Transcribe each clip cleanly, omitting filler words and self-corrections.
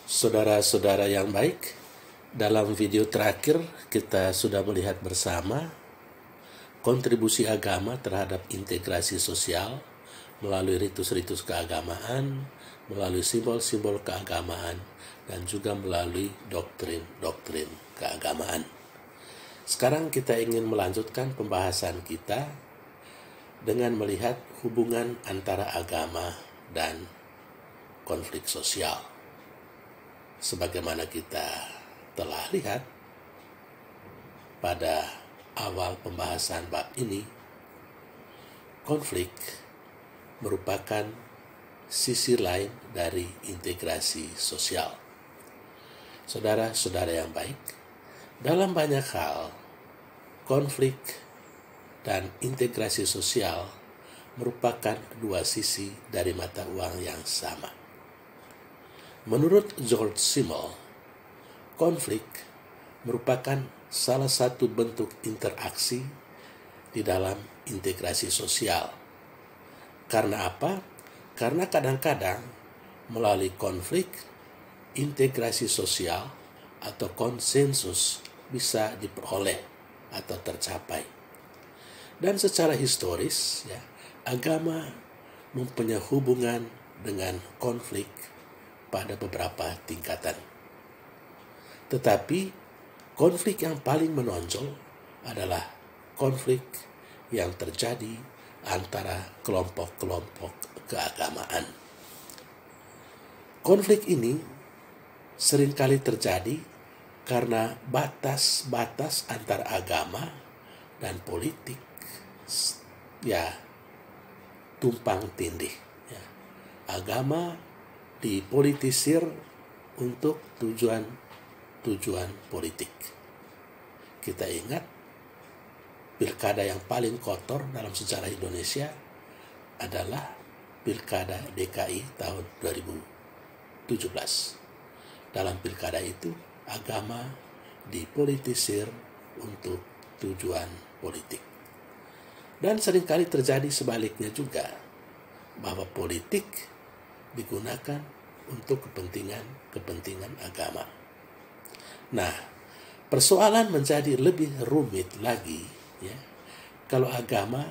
Saudara-saudara yang baik, dalam video terakhir kita sudah melihat bersama kontribusi agama terhadap integrasi sosial melalui ritus-ritus keagamaan, melalui simbol-simbol keagamaan, dan juga melalui doktrin-doktrin keagamaan. Sekarang kita ingin melanjutkan pembahasan kita dengan melihat hubungan antara agama dan konflik sosial. Sebagaimana kita telah lihat pada awal pembahasan bab ini, konflik merupakan sisi lain dari integrasi sosial. Saudara-saudara yang baik, dalam banyak hal, konflik dan integrasi sosial merupakan dua sisi dari mata uang yang sama. Menurut George Simmel, konflik merupakan salah satu bentuk interaksi di dalam integrasi sosial. Karena apa? Karena kadang-kadang melalui konflik, integrasi sosial atau konsensus bisa diperoleh atau tercapai. Dan secara historis, agama mempunyai hubungan dengan konflik pada beberapa tingkatan. Tetapi konflik yang paling menonjol adalah konflik yang terjadi antara kelompok-kelompok keagamaan. Konflik ini seringkali terjadi karena batas-batas antar agama dan politik tumpang tindih. Agama dipolitisir untuk tujuan politik. Kita ingat pilkada yang paling kotor dalam sejarah Indonesia adalah pilkada DKI tahun 2017. Dalam pilkada itu, agama dipolitisir untuk tujuan politik. Dan seringkali terjadi sebaliknya juga, bahwa politik digunakan untuk kepentingan agama. Nah, persoalan menjadi lebih rumit lagi kalau agama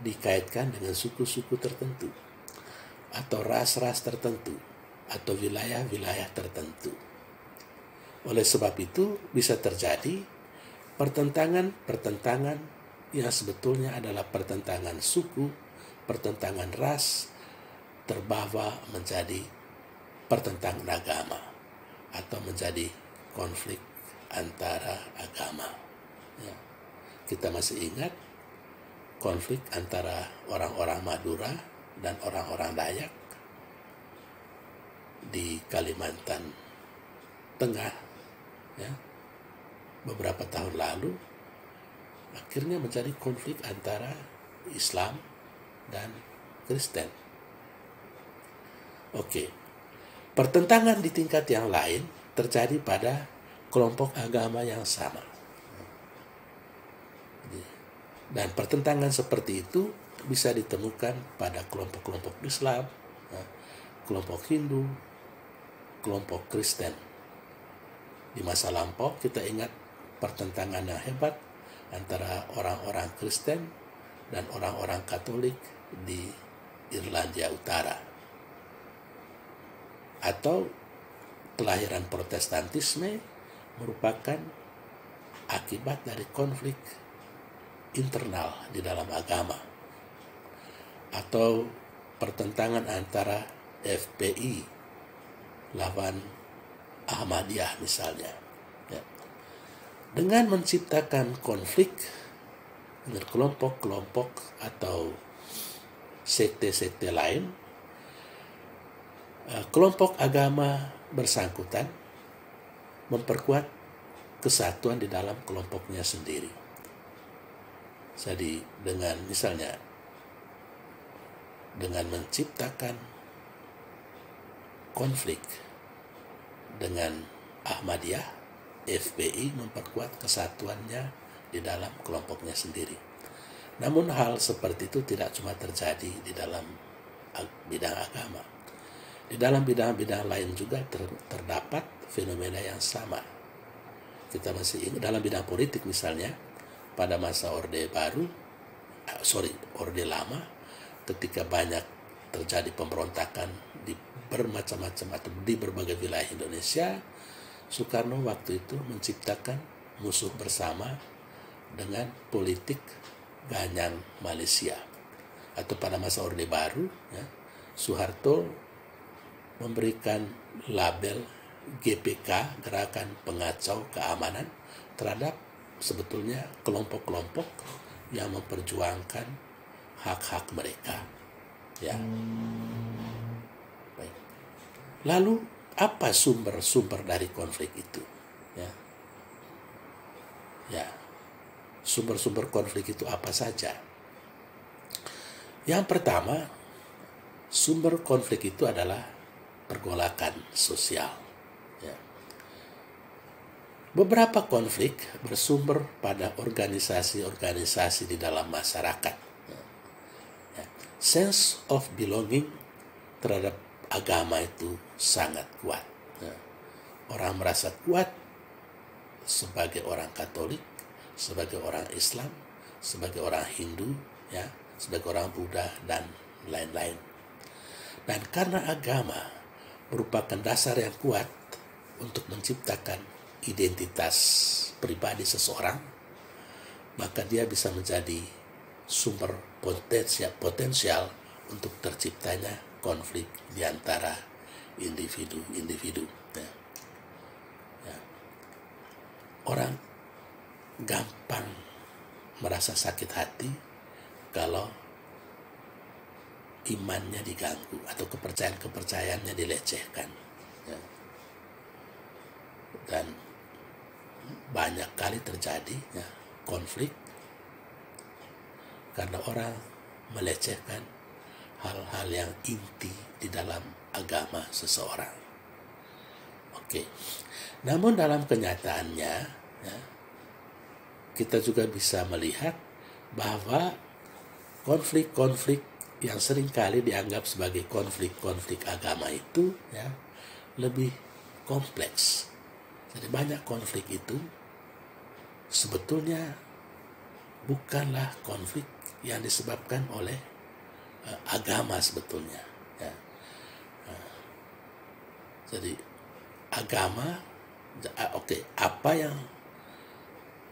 dikaitkan dengan suku-suku tertentu atau ras-ras tertentu atau wilayah-wilayah tertentu. Oleh sebab itu bisa terjadi pertentangan yang sebetulnya adalah pertentangan suku, pertentangan ras, terbawa menjadi pertentangan agama atau menjadi konflik antara agama. Kita masih ingat konflik antara orang-orang Madura dan orang-orang Dayak di Kalimantan Tengah beberapa tahun lalu, akhirnya menjadi konflik antara Islam dan Kristen. Pertentangan di tingkat yang lain terjadi pada kelompok agama yang sama. Dan pertentangan seperti itu bisa ditemukan pada kelompok-kelompok Islam, kelompok Hindu, kelompok Kristen. Di masa lampau kita ingat pertentangan yang hebat antara orang-orang Kristen dan orang-orang Katolik di Irlandia Utara. Atau kelahiran Protestantisme merupakan akibat dari konflik internal di dalam agama. Atau pertentangan antara FPI lawan Ahmadiyah misalnya. Dengan menciptakan konflik dengan kelompok-kelompok atau sekte-sekte lain, kelompok agama bersangkutan memperkuat kesatuan di dalam kelompoknya sendiri. Jadi dengan menciptakan konflik dengan Ahmadiyah, FPI memperkuat kesatuannya di dalam kelompoknya sendiri. Namun hal seperti itu tidak cuma terjadi di dalam bidang agama. Di dalam bidang-bidang lain juga terdapat fenomena yang sama. Kita masih ingat dalam bidang politik misalnya, pada masa Orde Baru, Orde Lama, ketika banyak terjadi pemberontakan di bermacam-macam atau di berbagai wilayah Indonesia, Soekarno waktu itu menciptakan musuh bersama dengan politik Ganyang Malaysia. Atau pada masa Orde Baru, ya, Soeharto memberikan label GPK, Gerakan Pengacau Keamanan, terhadap sebetulnya kelompok-kelompok yang memperjuangkan hak-hak mereka. Ya. Baik. Lalu apa sumber-sumber dari konflik itu? Ya. Ya. Sumber-sumber konflik itu apa saja? Yang pertama, sumber konflik itu adalah pergolakan sosial. Ya. Beberapa konflik bersumber pada organisasi-organisasi di dalam masyarakat. Ya. Sense of belonging terhadap agama itu sangat kuat. Ya. Orang merasa kuat sebagai orang Katolik, sebagai orang Islam, sebagai orang Hindu, ya, sebagai orang Buddha, dan lain-lain. Dan karena agama merupakan dasar yang kuat untuk menciptakan identitas pribadi seseorang, maka dia bisa menjadi sumber potensial untuk terciptanya konflik di antara individu-individu. Ya. Ya. Orang gampang merasa sakit hati kalau imannya diganggu atau kepercayaannya dilecehkan. Ya. Dan banyak kali terjadi, ya, konflik karena orang melecehkan hal-hal yang inti di dalam agama seseorang. Oke. Namun dalam kenyataannya, ya, kita juga bisa melihat bahwa konflik-konflik yang seringkali dianggap sebagai konflik-konflik agama itu, ya, lebih kompleks. Jadi banyak konflik itu sebetulnya bukanlah konflik yang disebabkan oleh agama sebetulnya. Ya. Jadi agama, apa yang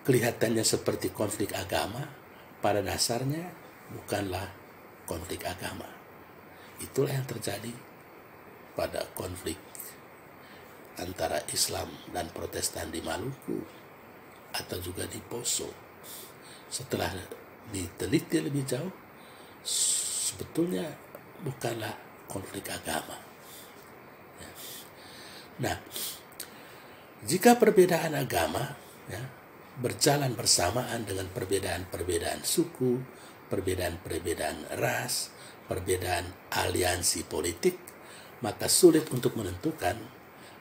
kelihatannya seperti konflik agama, pada dasarnya bukanlah konflik agama. Itulah yang terjadi pada konflik antara Islam dan Protestan di Maluku atau juga di Poso. Setelah diteliti lebih jauh, sebetulnya bukanlah konflik agama. Nah, jika perbedaan agama, ya, berjalan bersamaan dengan perbedaan-perbedaan suku, perbedaan-perbedaan ras, perbedaan aliansi politik, maka sulit untuk menentukan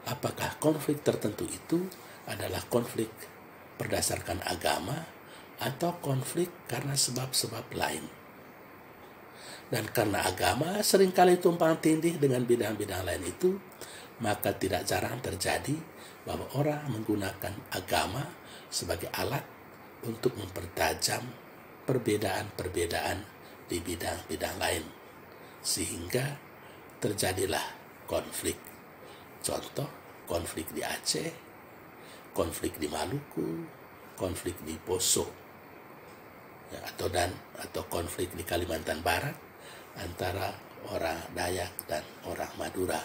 apakah konflik tertentu itu adalah konflik berdasarkan agama atau konflik karena sebab-sebab lain. Dan karena agama seringkali tumpang tindih dengan bidang-bidang lain itu, maka tidak jarang terjadi bahwa orang menggunakan agama sebagai alat untuk mempertajam perbedaan-perbedaan di bidang-bidang lain, sehingga terjadilah konflik. Contoh, konflik di Aceh, konflik di Maluku, konflik di Poso, ya, atau konflik di Kalimantan Barat antara orang Dayak dan orang Madura,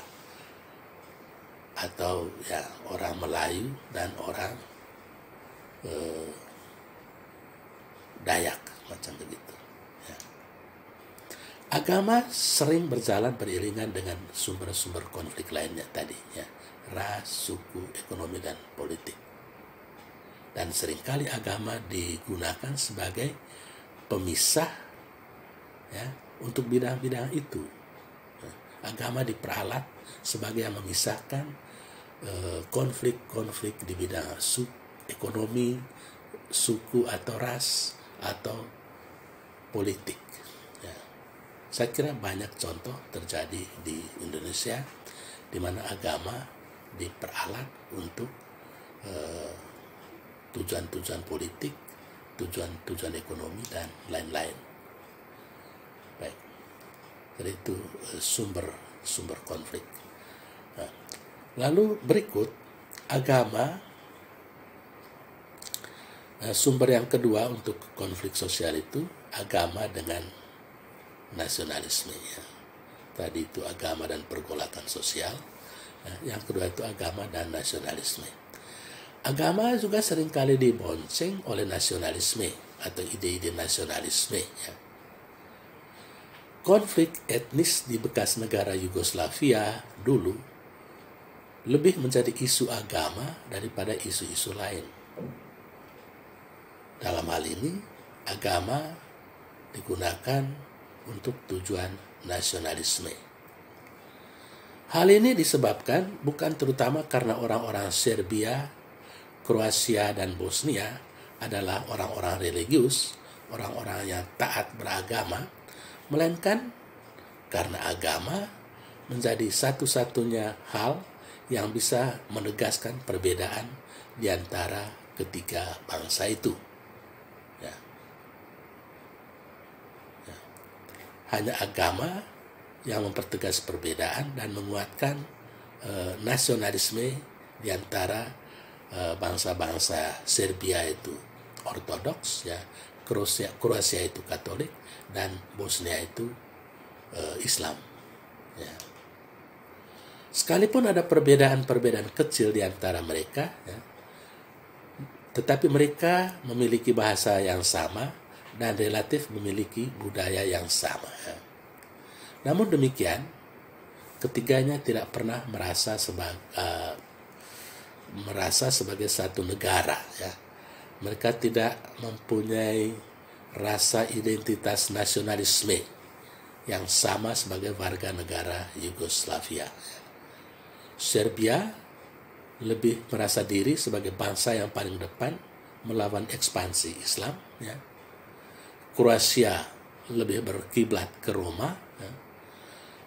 atau ya orang Melayu dan orang Dayak, macam begitu. Ya. Agama sering berjalan beriringan dengan sumber-sumber konflik lainnya tadi, ya, ras, suku, ekonomi, dan politik. Dan seringkali agama digunakan sebagai pemisah, ya, untuk bidang-bidang itu. Agama diperalat sebagai yang memisahkan konflik-konflik di bidang ekonomi, suku atau ras, atau politik. Ya. Saya kira banyak contoh terjadi di Indonesia di mana agama diperalat untuk tujuan-tujuan politik, tujuan-tujuan ekonomi, dan lain-lain. Baik, jadi itu sumber konflik. Nah, lalu berikut agama, sumber yang kedua untuk konflik sosial itu agama dengan nasionalisme. Ya. Tadi itu agama dan pergolakan sosial. Yang kedua itu agama dan nasionalisme. Agama juga seringkali dibonceng oleh nasionalisme atau ide-ide nasionalisme. Ya. Konflik etnis di bekas negara Yugoslavia dulu lebih menjadi isu agama daripada isu-isu lain. Dalam hal ini, agama digunakan untuk tujuan nasionalisme. Hal ini disebabkan bukan terutama karena orang-orang Serbia, Kroasia, dan Bosnia adalah orang-orang religius, orang-orang yang taat beragama, melainkan karena agama menjadi satu-satunya hal yang bisa menegaskan perbedaan di antara ketiga bangsa itu. Ya. Ya. Hanya agama yang mempertegas perbedaan dan menguatkan nasionalisme di antara bangsa-bangsa. Serbia itu Ortodoks, ya, Kroasia itu Katolik, dan Bosnia itu Islam. Ya. Sekalipun ada perbedaan-perbedaan kecil di antara mereka, ya, tetapi mereka memiliki bahasa yang sama dan relatif memiliki budaya yang sama. Ya. Namun demikian, ketiganya tidak pernah merasa sebagai satu negara. Ya. Mereka tidak mempunyai rasa identitas nasionalisme yang sama sebagai warga negara Yugoslavia. Serbia lebih merasa diri sebagai bangsa yang paling depan melawan ekspansi Islam. Ya. Kroasia lebih berkiblat ke Roma, ya.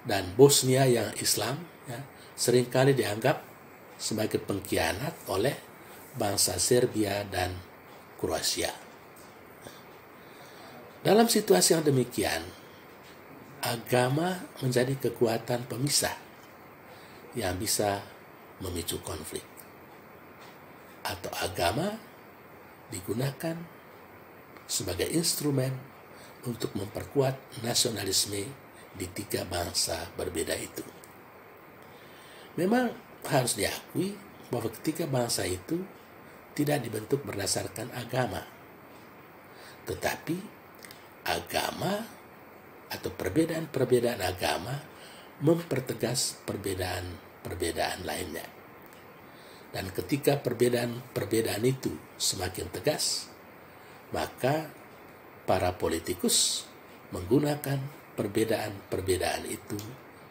Dan Bosnia yang Islam, ya, seringkali dianggap sebagai pengkhianat oleh bangsa Serbia dan Kroasia. Dalam situasi yang demikian, agama menjadi kekuatan pemisah yang bisa memicu konflik. Atau agama digunakan sebagai instrumen untuk memperkuat nasionalisme di tiga bangsa berbeda itu. Memang harus diakui bahwa ketiga bangsa itu tidak dibentuk berdasarkan agama, tetapi agama atau perbedaan-perbedaan agama mempertegas perbedaan-perbedaan lainnya. Dan ketika perbedaan-perbedaan itu semakin tegas, maka para politikus menggunakan perbedaan-perbedaan itu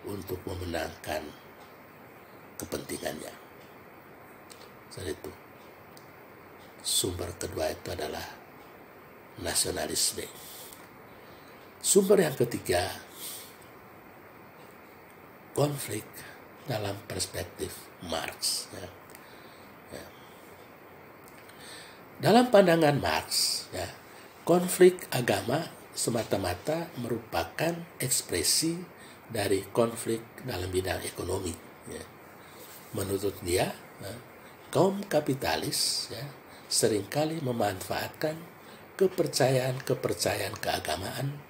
untuk memenangkan kepentingannya. Jadi itu sumber kedua itu adalah nasionalisme. Sumber yang ketiga, konflik dalam perspektif Marx. Ya. Ya. Dalam pandangan Marx, ya, konflik agama semata-mata merupakan ekspresi dari konflik dalam bidang ekonomi. Ya. Menurut dia, ya, kaum kapitalis, ya, seringkali memanfaatkan kepercayaan keagamaan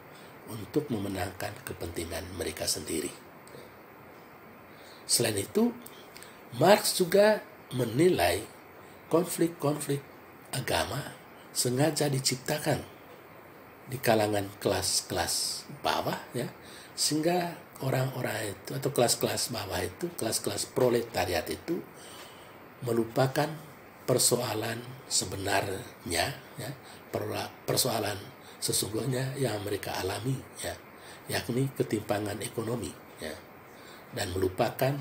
untuk memenangkan kepentingan mereka sendiri. Selain itu, Marx juga menilai konflik-konflik agama sengaja diciptakan di kalangan kelas-kelas bawah, ya, sehingga orang-orang itu atau kelas-kelas bawah itu, kelas-kelas proletariat itu melupakan persoalan sebenarnya, ya, persoalan sesungguhnya yang mereka alami, ya, yakni ketimpangan ekonomi, ya, dan melupakan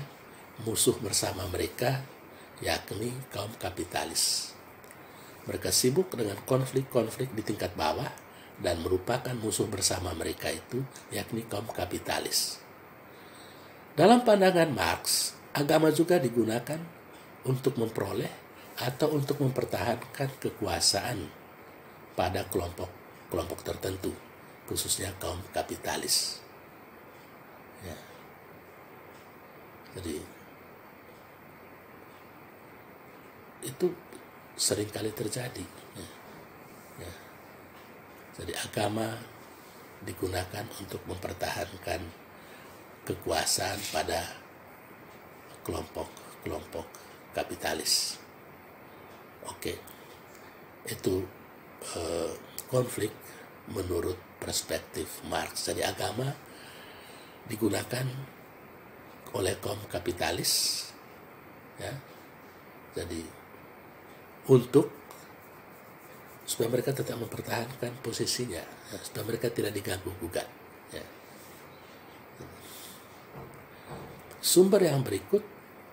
musuh bersama mereka, yakni kaum kapitalis. Mereka sibuk dengan konflik-konflik di tingkat bawah dan merupakan musuh bersama mereka itu, yakni kaum kapitalis. Dalam pandangan Marx, agama juga digunakan untuk memperoleh atau untuk mempertahankan kekuasaan pada kelompok tertentu, khususnya kaum kapitalis. Ya. Jadi itu seringkali terjadi. Ya. Ya. Jadi agama digunakan untuk mempertahankan kekuasaan pada kelompok kapitalis. Oke, itu konflik menurut perspektif Marx. Jadi agama digunakan oleh kaum kapitalis, ya. Jadi untuk supaya mereka tetap mempertahankan posisinya, ya, supaya mereka tidak diganggu gugat. Ya. Sumber yang berikut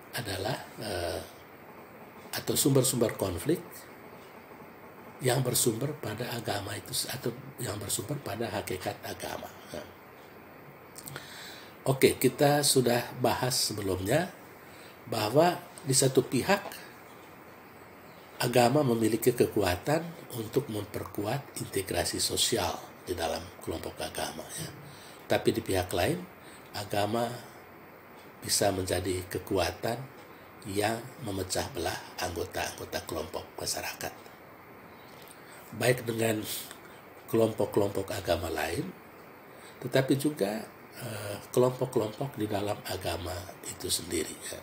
adalah atau sumber-sumber konflik yang bersumber pada agama itu atau yang bersumber pada hakikat agama. Ya. Oke, kita sudah bahas sebelumnya bahwa di satu pihak agama memiliki kekuatan untuk memperkuat integrasi sosial di dalam kelompok agama. Ya. Tapi di pihak lain, agama bisa menjadi kekuatan yang memecah belah anggota-anggota kelompok masyarakat. Baik dengan kelompok-kelompok agama lain, tetapi juga kelompok-kelompok di dalam agama itu sendiri. Ya.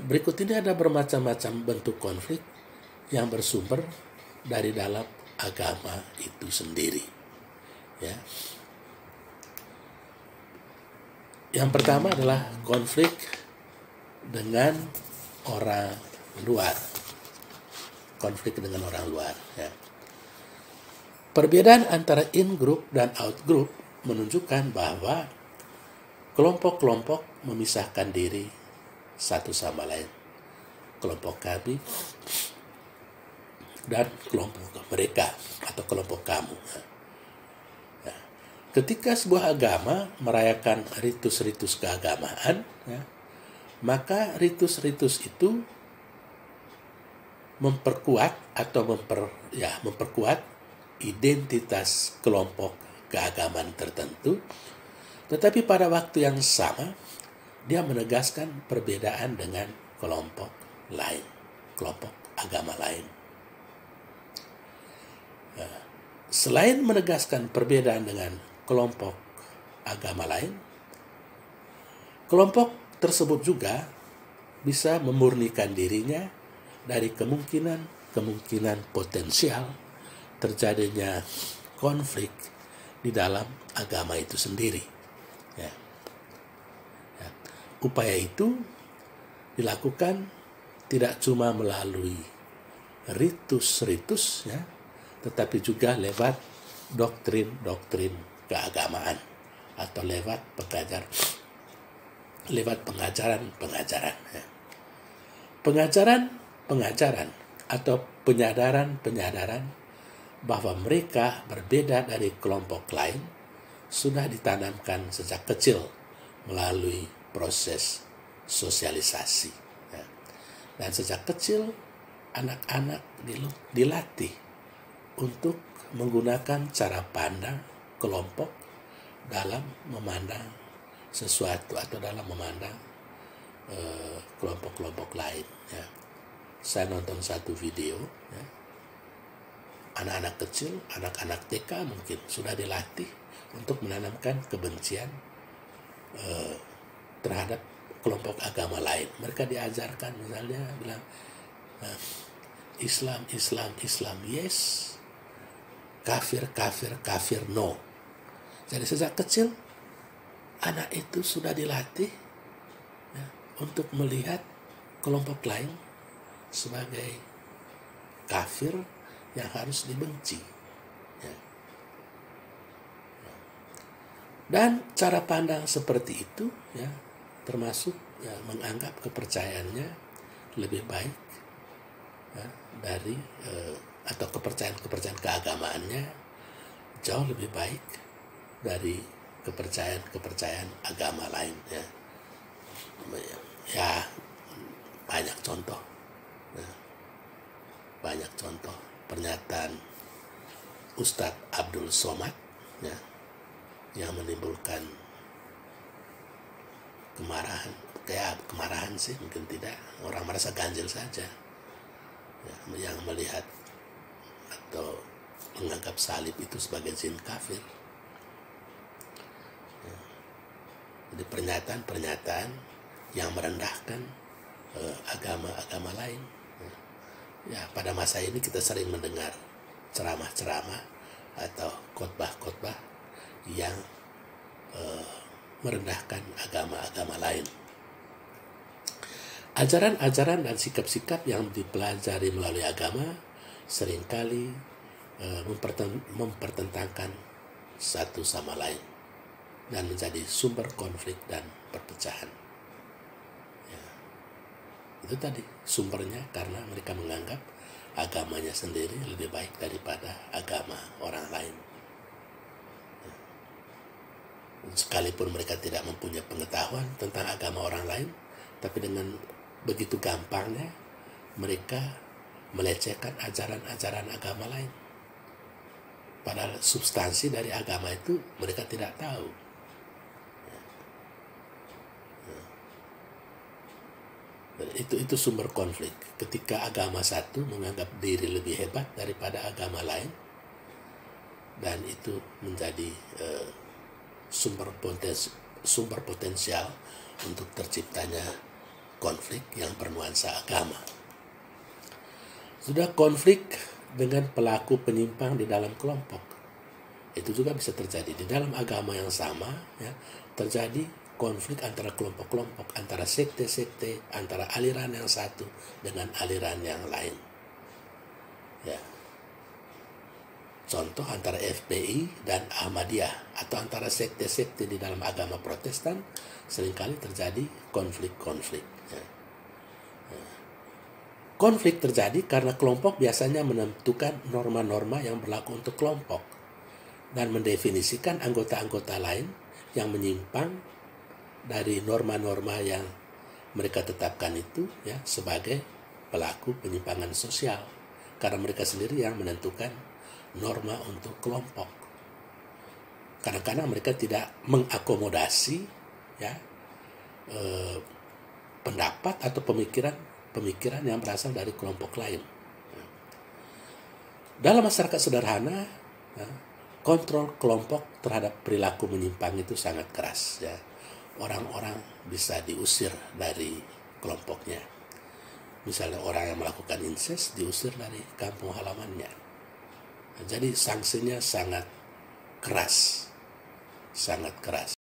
Berikut ini ada bermacam-macam bentuk konflik yang bersumber dari dalam agama itu sendiri. Ya. Yang pertama adalah konflik dengan orang luar. Konflik dengan orang luar. Ya. Perbedaan antara in-group dan out-group menunjukkan bahwa kelompok-kelompok memisahkan diri satu sama lain. Kelompok kami dan kelompok mereka atau kelompok kamu. Ya. Ketika sebuah agama merayakan ritus-ritus keagamaan, ya, maka ritus-ritus itu memperkuat atau memperkuat identitas kelompok keagamaan tertentu, tetapi pada waktu yang sama dia menegaskan perbedaan dengan kelompok lain, kelompok agama lain. Selain menegaskan perbedaan dengan kelompok agama lain, kelompok tersebut juga bisa memurnikan dirinya dari kemungkinan potensial terjadinya konflik di dalam agama itu sendiri. Ya. Ya. Upaya itu dilakukan tidak cuma melalui ritus-ritus, ya, tetapi juga lewat doktrin-doktrin keagamaan atau lewat pengajaran-pengajaran. Ya. Pengajaran atau penyadaran bahwa mereka berbeda dari kelompok lain sudah ditanamkan sejak kecil melalui proses sosialisasi. Ya. Dan sejak kecil anak-anak dilatih untuk menggunakan cara pandang kelompok dalam memandang sesuatu atau dalam memandang kelompok-kelompok lain. Ya. Saya nonton satu video, ya. Anak-anak kecil, anak-anak TK mungkin sudah dilatih untuk menanamkan kebencian terhadap kelompok agama lain. Mereka diajarkan misalnya bilang Islam yes, kafir no. Jadi sejak kecil anak itu sudah dilatih, ya, untuk melihat kelompok lain sebagai kafir yang harus dibenci. Ya. Dan cara pandang seperti itu, ya, termasuk, ya, menganggap kepercayaannya lebih baik, ya, dari atau kepercayaan keagamaannya jauh lebih baik dari kepercayaan agama lain, ya. Ya, banyak contoh pernyataan Ustadz Abdul Somad, ya, yang menimbulkan kemarahan sih, mungkin tidak, orang merasa ganjil saja, ya, yang melihat atau menganggap salib itu sebagai jin kafir. Ya. Jadi pernyataan yang merendahkan agama-agama lain. Ya, pada masa ini kita sering mendengar ceramah-ceramah atau khotbah-khotbah yang merendahkan agama-agama lain. Ajaran-ajaran dan sikap-sikap yang dipelajari melalui agama seringkali mempertentangkan satu sama lain dan menjadi sumber konflik dan perpecahan. Ya, itu tadi sumbernya karena mereka menganggap agamanya sendiri lebih baik daripada agama orang lain. Sekalipun mereka tidak mempunyai pengetahuan tentang agama orang lain, tapi dengan begitu gampangnya mereka melecehkan ajaran-ajaran agama lain. Padahal substansi dari agama itu mereka tidak tahu. Itu sumber konflik. Ketika agama satu menganggap diri lebih hebat daripada agama lain, dan itu menjadi sumber potensial untuk terciptanya konflik yang bernuansa agama. Sudah konflik dengan pelaku penyimpang di dalam kelompok, itu juga bisa terjadi di dalam agama yang sama, ya, terjadi konflik antara kelompok-kelompok, antara sekte-sekte, antara aliran yang satu dengan aliran yang lain. Ya. Contoh antara FPI dan Ahmadiyah atau antara sekte-sekte di dalam agama Protestan seringkali terjadi konflik-konflik. Ya. Konflik terjadi karena kelompok biasanya menentukan norma-norma yang berlaku untuk kelompok dan mendefinisikan anggota-anggota lain yang menyimpang dari norma-norma yang mereka tetapkan itu, ya, sebagai pelaku penyimpangan sosial karena mereka sendiri yang menentukan norma untuk kelompok. Kadang-kadang mereka tidak mengakomodasi, ya, pendapat atau pemikiran yang berasal dari kelompok lain. Dalam masyarakat sederhana, ya, kontrol kelompok terhadap perilaku menyimpang itu sangat keras, ya. Orang-orang bisa diusir dari kelompoknya. Misalnya orang yang melakukan incest diusir dari kampung halamannya. Jadi sanksinya sangat keras.